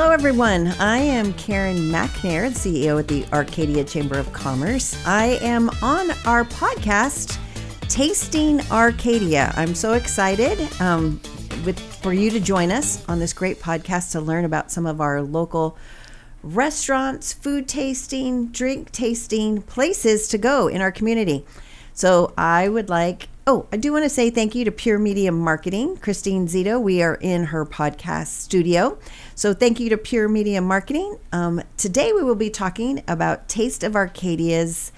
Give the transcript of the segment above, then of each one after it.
Hello, everyone. I am Karen McNair, CEO at the Arcadia Chamber of Commerce. I am on our podcast, Tasting Arcadia. I'm so excited for you to join us on this great podcast to learn about some of our local restaurants, food tasting, drink tasting, places to go in our community. So I do want to say thank you to Pure Media Marketing, Christine Zito. We are in her podcast studio. So thank you to Pure Media Marketing. Today we will be talking about Taste of Arcadia's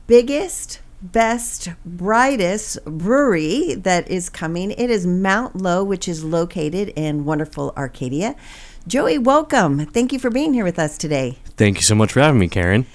biggest, best, brightest brewery that is coming. It is Mount Lowe, which is located in wonderful Arcadia. Joey, welcome. Thank you for being here with us today. Thank you so much for having me, Karen.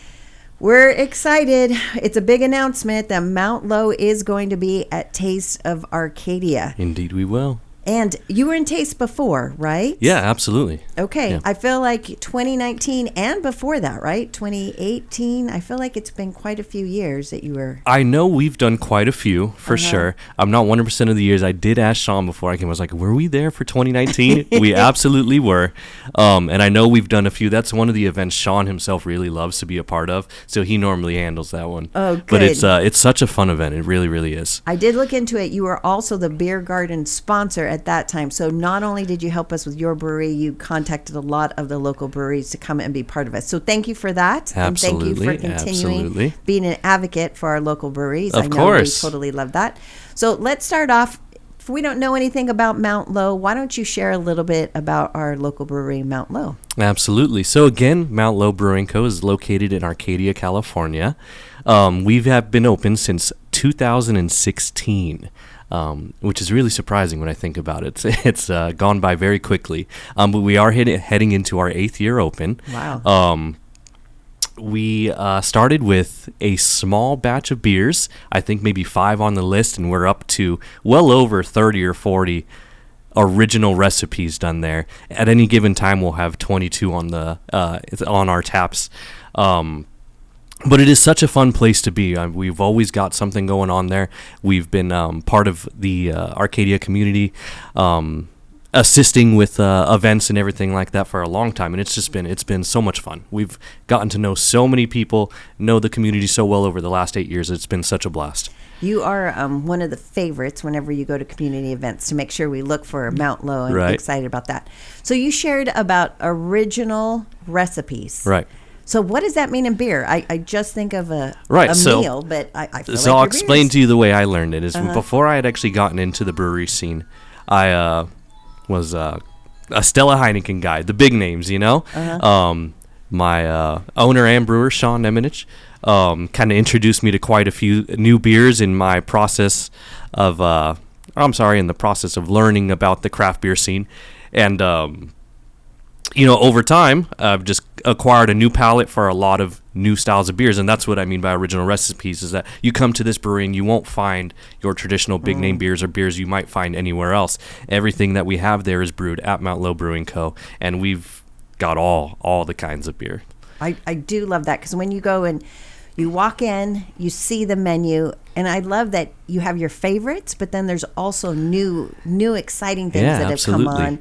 We're excited. It's a big announcement that Mount Lowe is going to be at Taste of Arcadia. Indeed we will. And you were in Taste before, right? Yeah, absolutely. Okay. Yeah. I feel like 2019 and before that, right? 2018. I feel like it's been quite a few years that you were. I know we've done quite a few, for sure. I'm not 100% of the years. I did ask Sean before I came. I was like, were we there for 2019? We absolutely were. And I know we've done a few. That's one of the events Sean himself really loves to be a part of. So he normally handles that one. Oh, good. But it's such a fun event. It really, really is. I did look into it. You were also the beer garden sponsor at that time. So not only did you help us with your brewery, you contacted a lot of the local breweries to come and be part of it. So thank you for that. Absolutely. And thank you for continuing being an advocate for our local breweries. Of course. We totally love that. So let's start off. If we don't know anything about Mount Lowe, why don't you share a little bit about our local brewery, Mount Lowe? Absolutely. So again, Mount Lowe Brewing Co. is located in Arcadia, California. We have been open since 2016. Which is really surprising when I think about it. It's gone by very quickly. But we are heading into our 8th year open. Wow. We started with a small batch of beers, I think maybe 5 on the list, and we're up to well over 30 or 40 original recipes done there. At any given time, we'll have 22 on our taps. But it is such a fun place to be. We've always got something going on there. We've been part of the Arcadia community, assisting with events and everything like that for a long time, and it's been so much fun. We've gotten to know so many people, know the community so well over the last 8 years. It's been such a blast. You are one of the favorites whenever you go to community events to make sure we look for Mount Lowe and be excited about that. So you shared about original recipes. Right. So what does that mean in beer? I just think of a meal, but I feel so like I'll explain to you the way I learned it. Is before I had actually gotten into the brewery scene, I was a Stella Heineken guy, the big names, you know. My owner and brewer, Sean Nemenich, kind of introduced me to quite a few new beers in my process of, in the process of learning about the craft beer scene, and over time, I've just acquired a new palate for a lot of new styles of beers, and that's what I mean by original recipes, is that you come to this brewery and you won't find your traditional big-name beers or beers you might find anywhere else. Everything that we have there is brewed at Mount Lowe Brewing Co., and we've got all the kinds of beer. I do love that, because when you go and you walk in, you see the menu, and I love that you have your favorites, but then there's also new exciting things that have come on.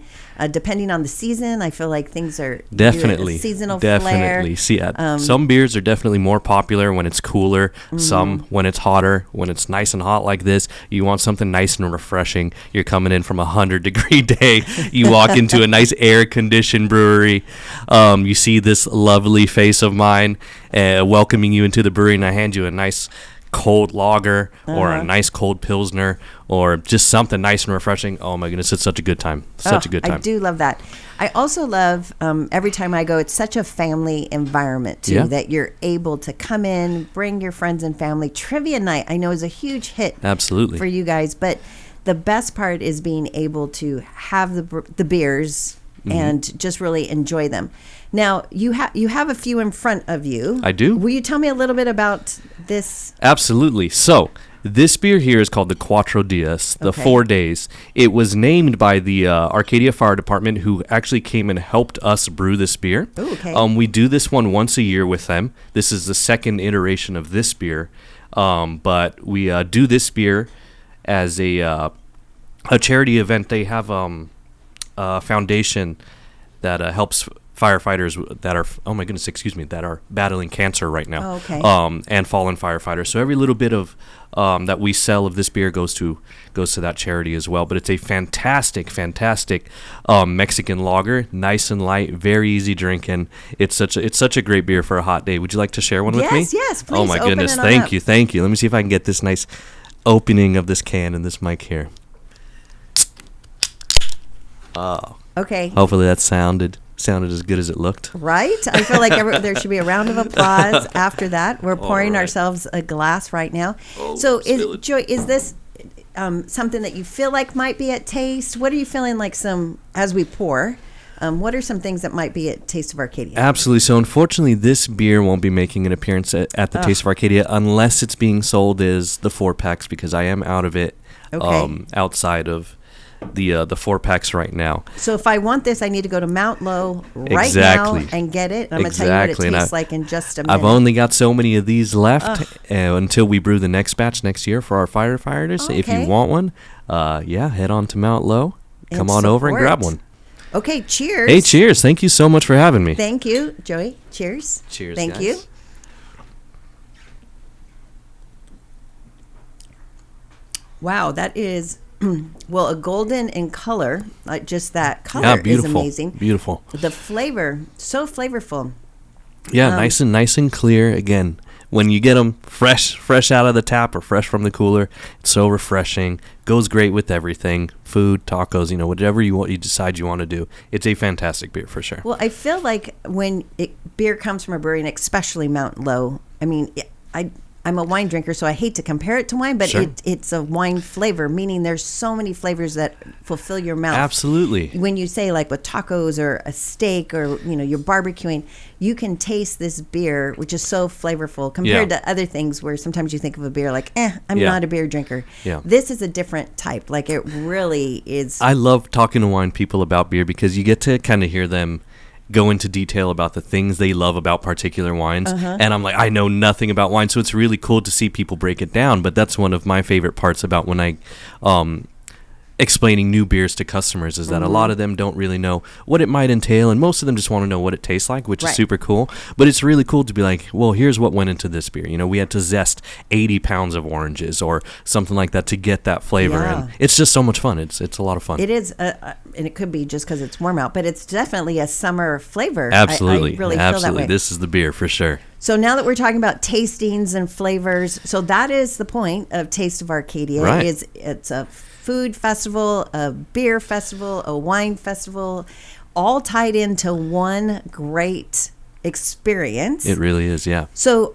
Depending on the season, I feel like things are definitely seasonal flair. See, some beers are definitely more popular when it's cooler. Some when it's hotter. When it's nice and hot like this, you want something nice and refreshing. You're coming in from 100-degree day. You walk into a nice air-conditioned brewery. You see this lovely face of mine welcoming you into the brewery, and I hand you a nice cold lager or a nice cold pilsner or just something nice and refreshing. Oh my goodness, it's such a good time. Such a good time. I do love that. I also love every time I go, it's such a family environment too, that you're able to come in, bring your friends and family. Trivia night I know is a huge hit for you guys, but the best part is being able to have the beers and just really enjoy them. Now, you have a few in front of you. I do. Will you tell me a little bit about this? Absolutely. So, this beer here is called the Cuatro Dias, the 4 days. It was named by the Arcadia Fire Department, who actually came and helped us brew this beer. Ooh, okay. We do this one once a year with them. This is the second iteration of this beer. But we do this beer as a charity event. They have a foundation that helps firefighters that are that are battling cancer right now. Oh, okay. And fallen firefighters. So every little bit of that we sell of this beer goes to that charity as well. But it's a fantastic Mexican lager, nice and light, very easy drinking. It's such a great beer for a hot day. Would you like to share one with me? Yes, please. Oh my goodness, thank you. Let me see if I can get this nice opening of this can and this mic here. Oh. Okay. Hopefully that sounded as good as it looked. Right? I feel like there should be a round of applause after that. We're pouring ourselves a glass right now. So, Joy, is this something that you feel like might be at Taste? What are you feeling like as we pour? What are some things that might be at Taste of Arcadia? Absolutely. So, unfortunately, this beer won't be making an appearance at the Taste of Arcadia unless it's being sold as the 4-packs, because I am out of it outside of the 4-packs right now. So if I want this, I need to go to Mount Lowe now and get it. I'm going to tell you what it tastes like in just a minute. I've only got so many of these left until we brew the next batch next year for our firefighters. Okay. If you want one, head on to Mount Lowe. Come on over and grab one. Okay, cheers. Hey, cheers. Thank you so much for having me. Thank you, Joey. Cheers. Cheers, Thank guys. you. Wow, that is... well, a golden in color, like just that color is amazing. Beautiful. The flavor, so flavorful. Yeah, nice and clear. Again, when you get them fresh out of the tap or fresh from the cooler, it's so refreshing. Goes great with everything, food, tacos, whatever you decide you want to do. It's a fantastic beer for sure. Well, I feel like when beer comes from a brewery, and especially Mount Lowe, I mean, I'm a wine drinker, so I hate to compare it to wine, but sure. It's a wine flavor, meaning there's so many flavors that fulfill your mouth. Absolutely. When you say like with tacos or a steak or, you're barbecuing, you can taste this beer, which is so flavorful compared to other things where sometimes you think of a beer like, I'm not a beer drinker. Yeah. This is a different type. Like it really is. I love talking to wine people about beer because you get to kind of hear them go into detail about the things they love about particular wines. And I'm like, I know nothing about wine, so it's really cool to see people break it down. But that's one of my favorite parts about when I explaining new beers to customers is that a lot of them don't really know what it might entail, and most of them just want to know what it tastes like, which is super cool. But it's really cool to be like, well, here's what went into this beer. We had to zest 80 pounds of oranges or something like that to get that flavor, and it's just so much fun. It's a lot of fun. It is, and it could be just because it's warm out, but it's definitely a summer flavor. Absolutely. I really feel that way. This is the beer for sure. So now that we're talking about tastings and flavors, so that is the point of Taste of Arcadia. Right. It's a food festival, a beer festival, a wine festival, all tied into one great experience. It really is, yeah. So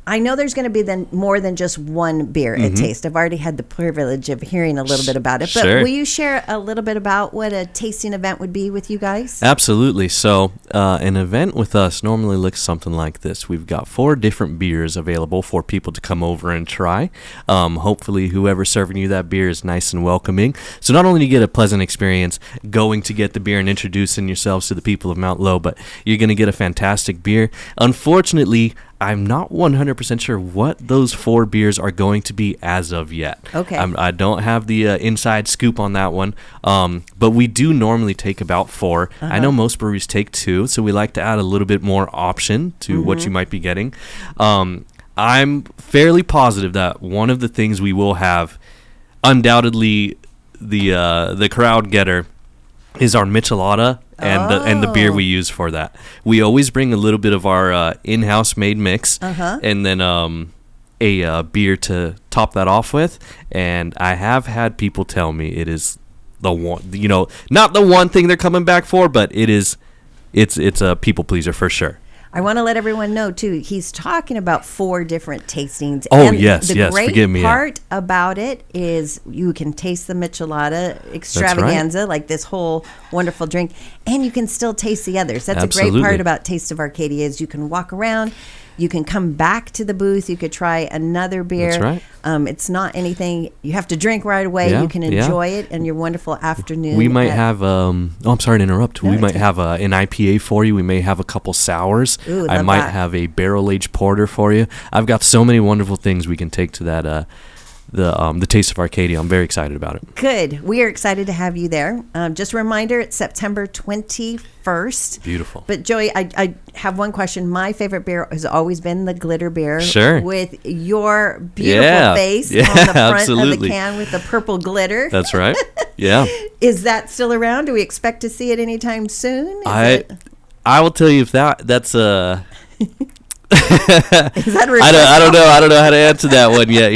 I know there's going to be then more than just one beer at Taste. I've already had the privilege of hearing a little bit about it. But will you share a little bit about what a tasting event would be with you guys? Absolutely. So an event with us normally looks something like this. We've got 4 different beers available for people to come over and try. Hopefully whoever's serving you that beer is nice and welcoming. So not only do you get a pleasant experience going to get the beer and introducing yourselves to the people of Mount Lowe, but you're going to get a fantastic beer. Unfortunately, I'm not 100% sure what those 4 beers are going to be as of yet. Okay. I don't have the inside scoop on that one, but we do normally take about 4. I know most breweries take 2, so we like to add a little bit more option to what you might be getting. I'm fairly positive that one of the things we will have, undoubtedly the crowd getter, is our Michelada and the beer we use for that. We always bring a little bit of our in-house made mix and then a beer to top that off with. And I have had people tell me it is the one, not the one thing they're coming back for, but it's a people pleaser for sure. I want to let everyone know, too, he's talking about 4 different tastings. Oh, and yes, the great me, part about it is you can taste the Michelada extravaganza, like this whole wonderful drink, and you can still taste the others. That's Absolutely. a great part about Taste of Arcadia is you can walk around, you can come back to the booth, you could try another beer. That's right. It's not anything you have to drink right away. You can enjoy it in your wonderful afternoon. We might have, I'm sorry to interrupt. No, we might have an IPA for you. We may have a couple sours. Ooh, I might have a barrel-aged porter for you. I've got so many wonderful things we can take to the Taste of Arcadia. I'm very excited about it. Good. We are excited to have you there. Just a reminder, it's September 21st. Beautiful. But Joey, I have one question. My favorite beer has always been the glitter beer. Sure. With your beautiful face on the front absolutely. of the can with the purple glitter. That's right. Yeah. Is that still around? Do we expect to see it anytime soon? I will tell you if that's Is that I don't know how to answer that one yet.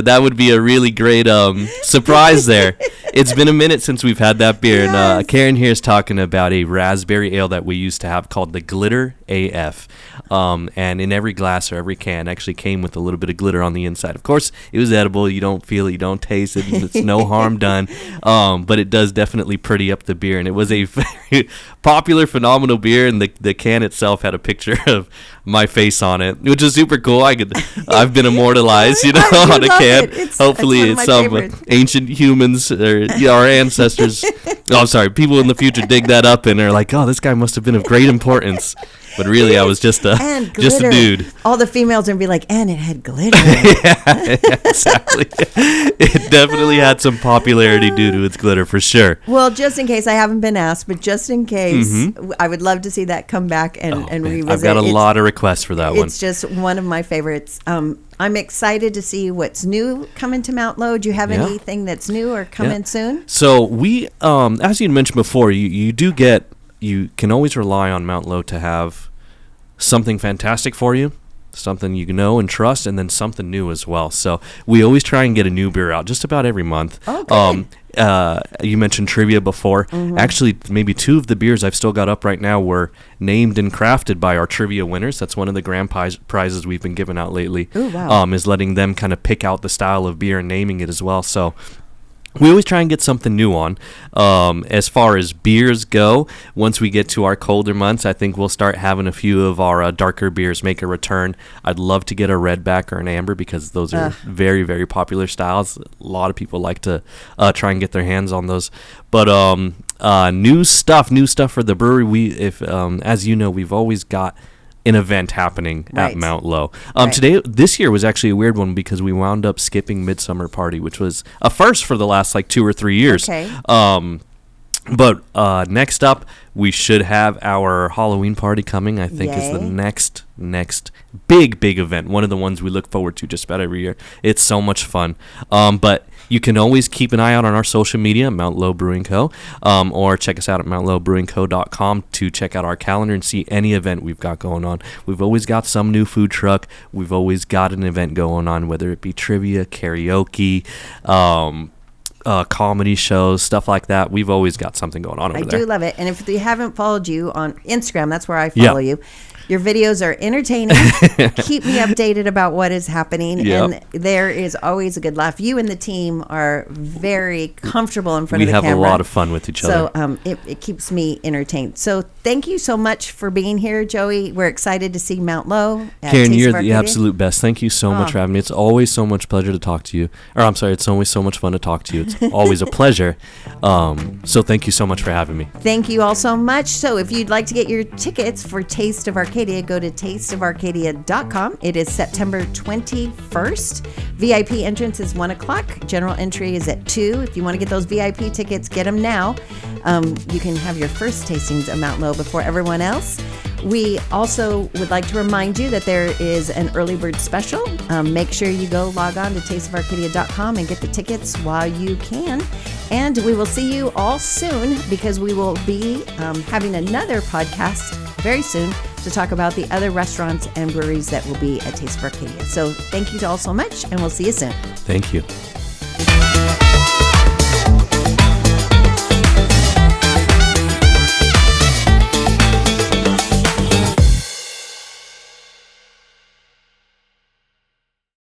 That would be a really great surprise there. It's been a minute since we've had that beer, yes. And Karen here is talking about a raspberry ale that we used to have called the Glitter AF. And in every glass or every can actually came with a little bit of glitter on the inside. Of course, it was edible. You don't feel it, you don't taste it, and it's no harm done. But it does definitely pretty up the beer, and it was a very popular, phenomenal beer. And the can itself had a picture of my face on it, which is super cool. I've been immortalized, on a can. Hopefully, it's some ancient humans or our ancestors. I'm sorry, people in the future dig that up and are like, "Oh, this guy must have been of great importance." But really, I was just a dude. All the females would be like, and it had glitter. yeah, exactly. It definitely had some popularity due to its glitter, for sure. Well, just in case, I haven't been asked, but just in case, I would love to see that come back and revisit. I've got a lot of requests for that one. It's just one of my favorites. I'm excited to see what's new coming to Mount Lowe. Do you have anything that's new or coming soon? So we, as you mentioned before, you can always rely on Mount Lowe to have something fantastic for you, something you know and trust, and then something new as well. So we always try and get a new beer out just about every month. Okay. You mentioned trivia before. Actually, maybe 2 of the beers I've still got up right now were named and crafted by our trivia winners. That's one of the grand prizes we've been giving out lately. Ooh, wow. Is letting them kind of pick out the style of beer and naming it as well. So we always try and get something new on. As far as beers go, once we get to our colder months, I think we'll start having a few of our darker beers make a return. I'd love to get a redback or an amber because those are very, very popular styles. A lot of people like to try and get their hands on those. But new stuff for the brewery. As you know, we've always got an event happening at Mount Lowe. This year was actually a weird one because we wound up skipping Midsummer Party, which was a first for the last 2 or 3 years. Okay. But next up, we should have our Halloween party coming. I think is the next big event. One of the ones we look forward to just about every year. It's so much fun. But you can always keep an eye out on our social media, Mount Lowe Brewing Co., or check us out at mountlowbrewingco.com to check out our calendar and see any event we've got going on. We've always got some new food truck. We've always got an event going on, whether it be trivia, karaoke, comedy shows, stuff like that. We've always got something going on over there. I do love it. And if they haven't followed you on Instagram, that's where I follow you. Your videos are entertaining. Keep me updated about what is happening. And there is always a good laugh. You and the team are very comfortable in front of the camera. We have a lot of fun with each other. So it keeps me entertained. So thank you so much for being here, Joey. We're excited to see Mount Lowe. Karen, you're the absolute best. Thank you so much for having me. It's always so much pleasure to talk to you. It's always so much fun to talk to you. It's always a pleasure. So thank you so much for having me. Thank you all so much. So if you'd like to get your tickets for Taste of Arcadia, go to tasteofarcadia.com. It is September 21st. VIP entrance is 1 o'clock. General entry is at 2. If you want to get those VIP tickets, get them now. You can have your first tastings of Mount Lowe before everyone else. We also would like to remind you that there is an early bird special. Make sure you go log on to tasteofarcadia.com and get the tickets while you can. And we will see you all soon because we will be having another podcast very soon to talk about the other restaurants and breweries that will be at Taste of Arcadia. So thank you all so much, and we'll see you soon. Thank you.